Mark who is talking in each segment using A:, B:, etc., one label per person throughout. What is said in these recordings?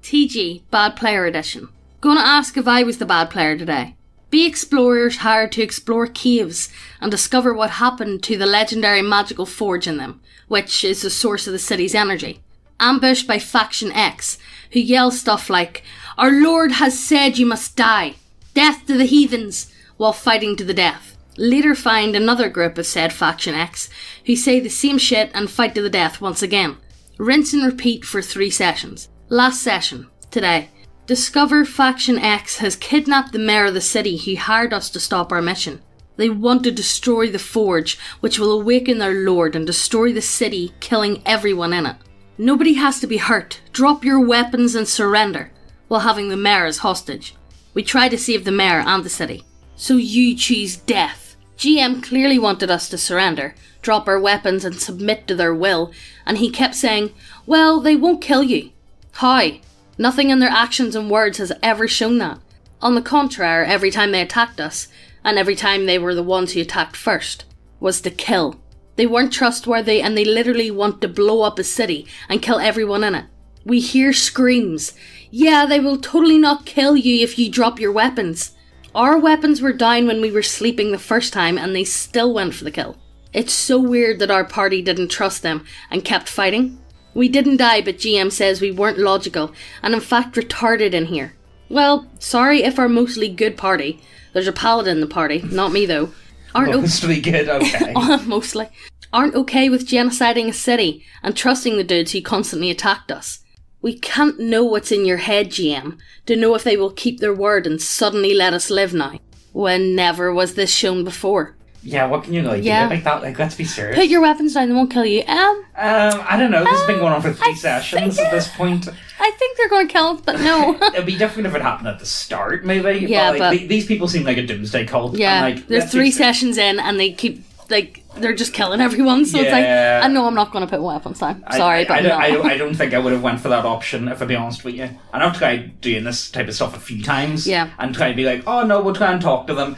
A: TG, Bad Player Edition. Gonna ask if I was the bad player today. Be explorers hired to explore caves and discover what happened to the legendary magical forge in them, which is the source of the city's energy. Ambushed by Faction X, who yell stuff like, "Our Lord has said you must die! Death to the heathens!" while fighting to the death. Later find another group of said Faction X, who say the same shit and fight to the death once again. Rinse and repeat for 3 sessions. Last session, today. Discover Faction X has kidnapped the mayor of the city who hired us to stop our mission. They want to destroy the forge, which will awaken their lord and destroy the city, killing everyone in it. Nobody has to be hurt. Drop your weapons and surrender, while having the mayor as hostage. We try to save the mayor and the city. So you choose death. GM clearly wanted us to surrender, drop our weapons and submit to their will, and he kept saying, well, they won't kill you. How? Nothing in their actions and words has ever shown that. On the contrary, every time they attacked us, and every time they were the ones who attacked first, was to kill. They weren't trustworthy and they literally want to blow up a city and kill everyone in it. We hear screams. Yeah, they will totally not kill you if you drop your weapons. Our weapons were down when we were sleeping the first time and they still went for the kill. It's so weird that our party didn't trust them and kept fighting. We didn't die, but GM says we weren't logical and in fact retarded in here. Well, sorry if our mostly good party, there's a paladin in the party, not me though,
B: mostly good, okay.
A: Mostly. Aren't okay with genociding a city and trusting the dudes who constantly attacked us. We can't know what's in your head, GM, to know if they will keep their word and suddenly let us live now. When never was this shown before.
B: Yeah, what can you do like that? Like, let's be serious.
A: Put your weapons down, they won't kill you.
B: I don't know, this has been going on for 3 sessions at this point.
A: I think they're going to kill us, but no.
B: It'd be different if it happened at the start, maybe.
A: Yeah,
B: but these people seem like a doomsday cult.
A: Yeah,
B: and, like,
A: there's 3 sessions in and they keep, like, they're just killing everyone, so it's like, I know I'm not going to put weapons down. Sorry, but
B: I don't think I would have went for that option, if I be honest with you. And I've tried doing this type of stuff a few times.
A: Yeah.
B: And try to be like, oh no, we'll try and talk to them.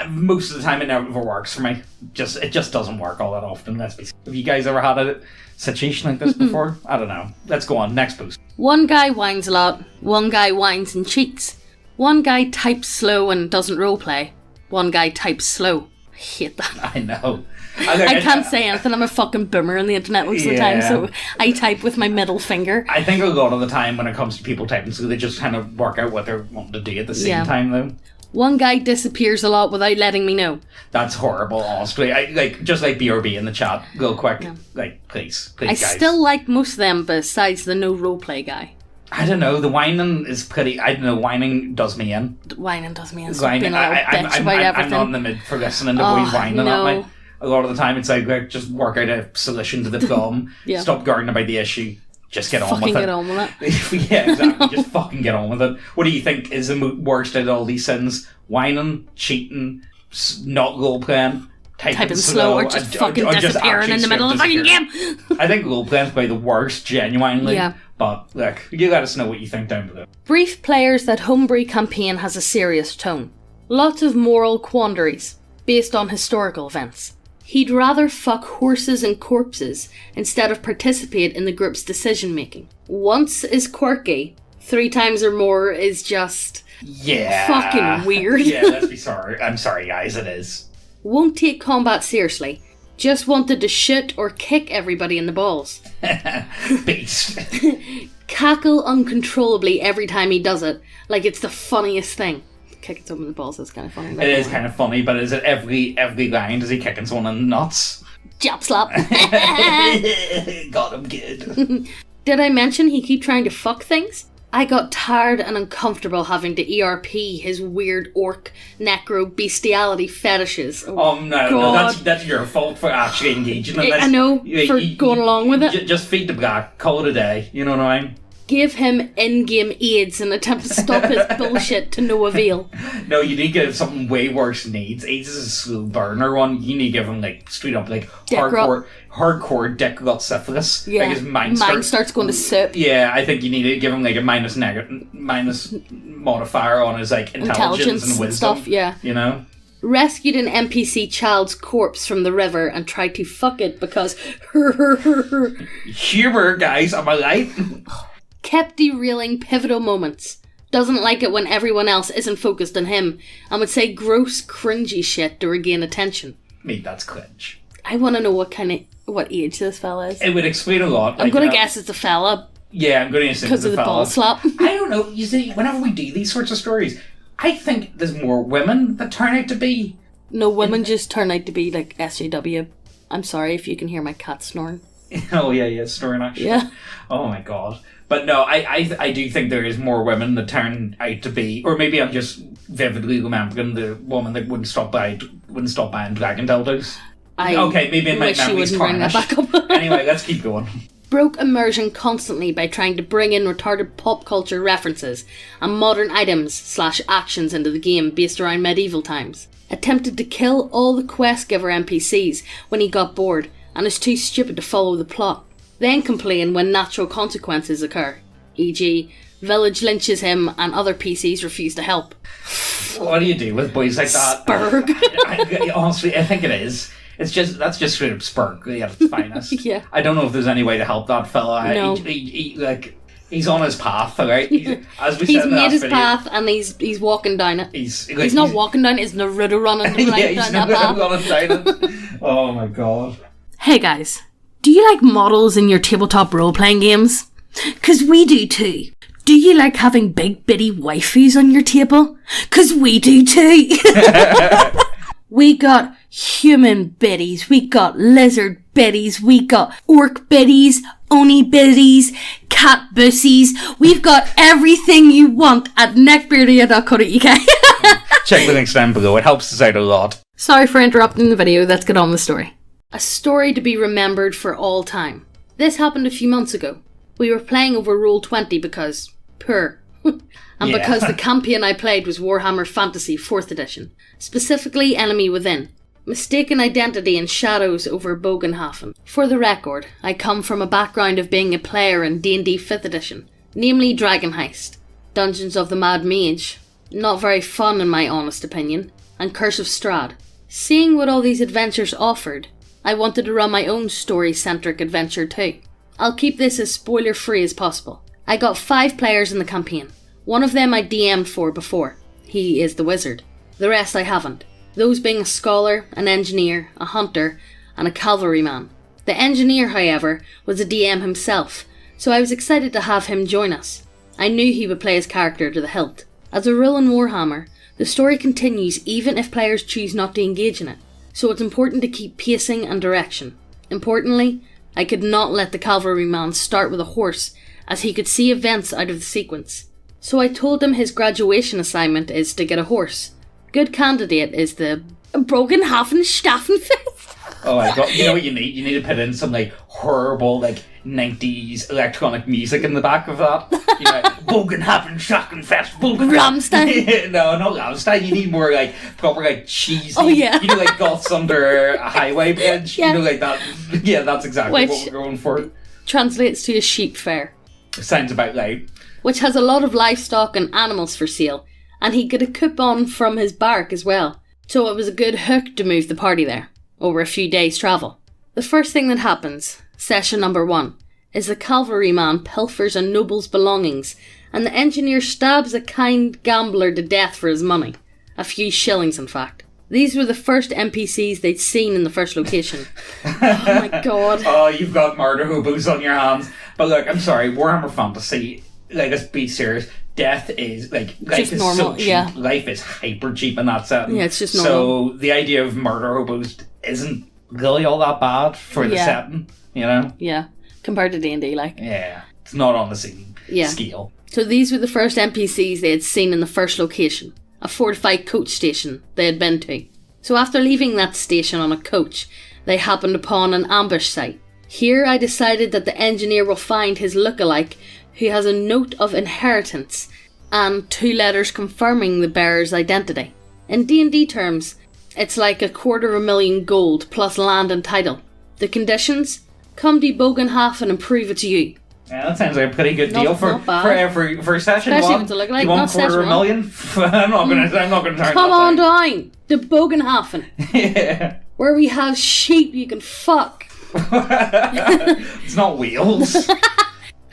B: Most of the time it never works for me. It just doesn't work all that often. Let's be. Have you guys ever had a situation like this before? I don't know. Let's go on. Next post.
A: One guy whines a lot. One guy whines and cheats. One guy types slow and doesn't roleplay. One guy types slow. I hate that.
B: I know.
A: I can't say anything. I'm a fucking boomer on the internet most of the time, so I type with my middle finger.
B: I think a lot of the time when it comes to people typing, so they just kind of work out what they're wanting to do at the same time, though.
A: One guy disappears a lot without letting me know.
B: That's horrible, honestly. Just like BRB in the chat, real quick. Yeah. Like, please,
A: I
B: guys.
A: still like most of them besides the no roleplay guy.
B: I don't know, the whining is pretty... I don't know, whining does me in.
A: Whining does me in. Stop being a little bitch about everything.
B: I'm not in the mood for listening to boys whining at me. A lot of the time it's like just work out a solution to the problem. Stop guarding about the issue. Just get on with it.
A: Fucking get on with
B: it. Yeah, exactly. Just fucking get on with it. What do you think is the worst out of all these sins? Whining, cheating, not role-playing, typing slow,
A: or just fucking disappearing in the middle of the fucking game.
B: I think role-playing is probably the worst, genuinely. Yeah. But, look, you let us know what you think down below.
A: Brief players that Homebrew campaign has a serious tone. Lots of moral quandaries, based on historical events. He'd rather fuck horses and corpses instead of participate in the group's decision making. Once is quirky, 3 times or more is just fucking weird.
B: Yeah, let's be sorry. I'm sorry, guys, it is.
A: Won't take combat seriously. Just wanted to shoot or kick everybody in the balls.
B: Beast.
A: Cackle uncontrollably every time he does it, like it's the funniest thing. Kicking someone in the balls is kind of funny.
B: It is kind of funny, but is it every line? Is he kicking someone in the nuts?
A: Jab slap.
B: Got him good.
A: Did I mention he keep trying to fuck things? I got tired and uncomfortable having to ERP his weird orc necro bestiality fetishes.
B: Oh no, that's your fault for actually engaging in this.
A: I know, for going along with it.
B: Just feed the black, call it a day, you know what I mean?
A: Give him in-game AIDS and attempt to stop his bullshit to no avail.
B: No, you need to give something way worse than AIDS. AIDS is a slow burner one. You need to give him like straight up like hardcore dick rot syphilis.
A: Yeah,
B: like his mind
A: starts going to soup.
B: Yeah, I think you need to give him like a minus modifier on his like intelligence and wisdom
A: stuff. Yeah,
B: you know.
A: Rescued an NPC child's corpse from the river and tried to fuck it because
B: humor, guys, am I right?
A: kept derailing pivotal moments, doesn't like it when everyone else isn't focused on him, and would say gross, cringy shit to regain attention.
B: Mate, that's cringe.
A: I want to know what age this fella is.
B: It would explain a lot.
A: I'm going to guess it's a fella.
B: Yeah, I'm going to assume
A: because of the ball slap.
B: I don't know. You see, whenever we do these sorts of stories, I think there's more women that turn out to be...
A: No, women just turn out to be like SJW. I'm sorry if you can hear my cat snoring.
B: Oh, yeah, snoring actually.
A: Yeah.
B: Oh my god. But no, I do think there is more women that turn out to be... Or maybe I'm just vividly remembering the woman that wouldn't stop buying dragon dildos. Okay, maybe in my memory's tarnished. Anyway, let's keep going.
A: Broke immersion constantly by trying to bring in retarded pop culture references and modern items/actions into the game based around medieval times. Attempted to kill all the quest giver NPCs when he got bored and is too stupid to follow the plot. Then complain when natural consequences occur, e.g. village lynches him and other PCs refuse to help.
B: What do you do with boys like that?
A: Spurg.
B: Honestly, I think it is. That's just straight up Spurg at its finest.
A: Yeah.
B: I don't know if there's any way to help that fella.
A: No.
B: He's on his path, alright?
A: He's made his path and he's walking down it. He's not walking down it, he's Naruto running down that path.
B: Running down it. Oh my god.
A: Hey guys, do you like models in your tabletop role-playing games? 'Cause we do too. Do you like having big bitty waifus on your table? 'Cause we do too. We got human biddies, we got lizard biddies, we got orc biddies, oni biddies, cat bussies. We've got everything you want at neckbeardia.co.uk.
B: Check the links down below, it helps us out a lot.
A: Sorry for interrupting the video, let's get on with the story. A story to be remembered for all time. This happened a few months ago. We were playing over Roll20 because... because the campaign I played was Warhammer Fantasy 4th edition, specifically Enemy Within. Mistaken identity and shadows over Bogenhafen. For the record, I come from a background of being a player in D&D 5th edition, namely Dragon Heist, Dungeons of the Mad Mage, not very fun in my honest opinion, and Curse of Strahd. Seeing what all these adventures offered, I wanted to run my own story-centric adventure too. I'll keep this as spoiler-free as possible. I got 5 players in the campaign. One of them I DM'd for before. He is the wizard. The rest I haven't. Those being a scholar, an engineer, a hunter, and a cavalryman. The engineer, however, was a DM himself, so I was excited to have him join us. I knew he would play his character to the hilt. As a rule in Warhammer, the story continues even if players choose not to engage in it, so it's important to keep pacing and direction. Importantly, I could not let the cavalryman start with a horse, as he could see events out of the sequence. So I told him his graduation assignment is to get a horse. Good candidate is the Bogenhafen Staffenfest.
B: Oh my god, you know what you need? You need to put in some horrible 90s electronic music in the back of that. You know, Bogenhafen Staffenfest,
A: Rammstein.
B: No, not Rammstein. You need more proper cheesy.
A: Oh yeah.
B: You know, Goths under a highway bridge.
A: Yeah.
B: You know, that. Yeah, that's exactly what we're going for.
A: Translates to a sheep fair.
B: Sounds about right.
A: Which has a lot of livestock and animals for sale, and he got a coupon from his bark as well, so it was a good hook to move the party there, over a few days' travel. The first thing that happens, session number 1, is the cavalryman pilfers a noble's belongings, and the engineer stabs a kind gambler to death for his money. A few shillings, in fact. These were the first NPCs they'd seen in the first location. Oh my god.
B: Oh, you've got murder hobos on your hands. But look, I'm sorry, Warhammer Fantasy... let's be serious. Death is life is normal, so cheap. Yeah. Life is hyper cheap in that setting.
A: Yeah, it's just normal.
B: So the idea of murder hobos isn't really all that bad for the setting, you know?
A: Yeah, compared to D&D,
B: Yeah, it's not on the same scale.
A: So these were the first NPCs they had seen in the first location, a fortified coach station they had been to. So after leaving that station on a coach, they happened upon an ambush site. Here I decided that the engineer will find his lookalike who has a note of inheritance and 2 letters confirming the bearer's identity. In D&D terms, it's like $250,000 gold plus land and title. The conditions? Come to Bogenhafen and prove it's you.
B: Yeah, that sounds like a pretty good deal for session
A: Especially
B: 1.
A: With the look like,
B: you want $250,000? I'm not gonna turn
A: Come
B: that
A: on
B: down
A: to Bogenhafen.
B: Yeah.
A: Where we have sheep you can fuck.
B: It's not wheels.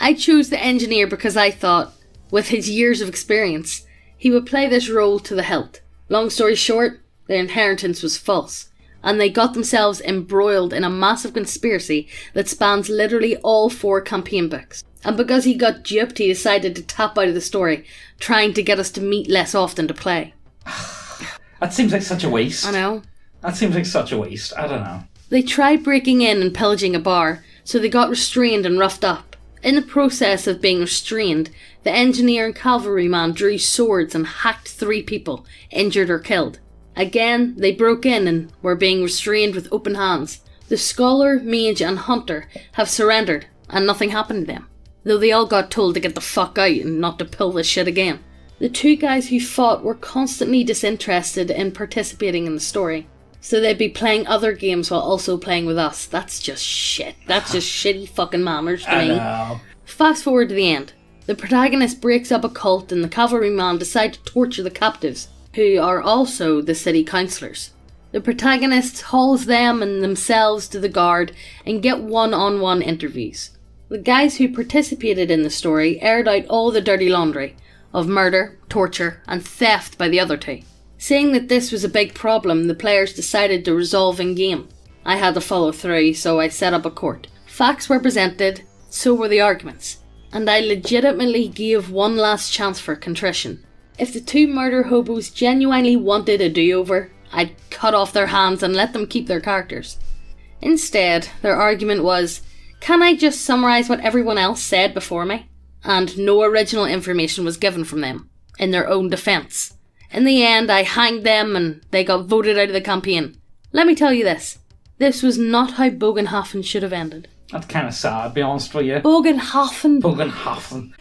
A: I chose the engineer because I thought, with his years of experience, he would play this role to the hilt. Long story short, their inheritance was false, and they got themselves embroiled in a massive conspiracy that spans literally all 4 campaign books. And because he got duped, he decided to tap out of the story, trying to get us to meet less often to play.
B: That seems like such a waste.
A: I know.
B: That seems like such a waste. I don't know.
A: They tried breaking in and pillaging a bar, so they got restrained and roughed up. In the process of being restrained, the engineer and cavalryman drew swords and hacked 3 people, injured or killed. Again, they broke in and were being restrained with open hands. The scholar, mage and hunter have surrendered, and nothing happened to them, though they all got told to get the fuck out and not to pull this shit again. The 2 guys who fought were constantly disinterested in participating in the story, so they'd be playing other games while also playing with us. That's just shit. That's just shitty fucking manners to me.
B: Know.
A: Fast forward to the end. The protagonist breaks up a cult and the cavalryman decide to torture the captives, who are also the city councillors. The protagonist hauls them and themselves to the guard and get one-on-one interviews. The guys who participated in the story aired out all the dirty laundry of murder, torture and theft by the other 2. Seeing that this was a big problem, the players decided to resolve in-game. I had to follow through, so I set up a court. Facts were presented, so were the arguments, and I legitimately gave one last chance for contrition. If the 2 murder hobos genuinely wanted a do-over, I'd cut off their hands and let them keep their characters. Instead, their argument was, can I just summarise what everyone else said before me? And no original information was given from them, in their own defence. In the end, I hanged them and they got voted out of the campaign. Let me tell you this. This was not how Bogenhafen should have ended.
B: That's kind of sad, to be honest with you.
A: Bogenhafen?
B: Bogenhafen.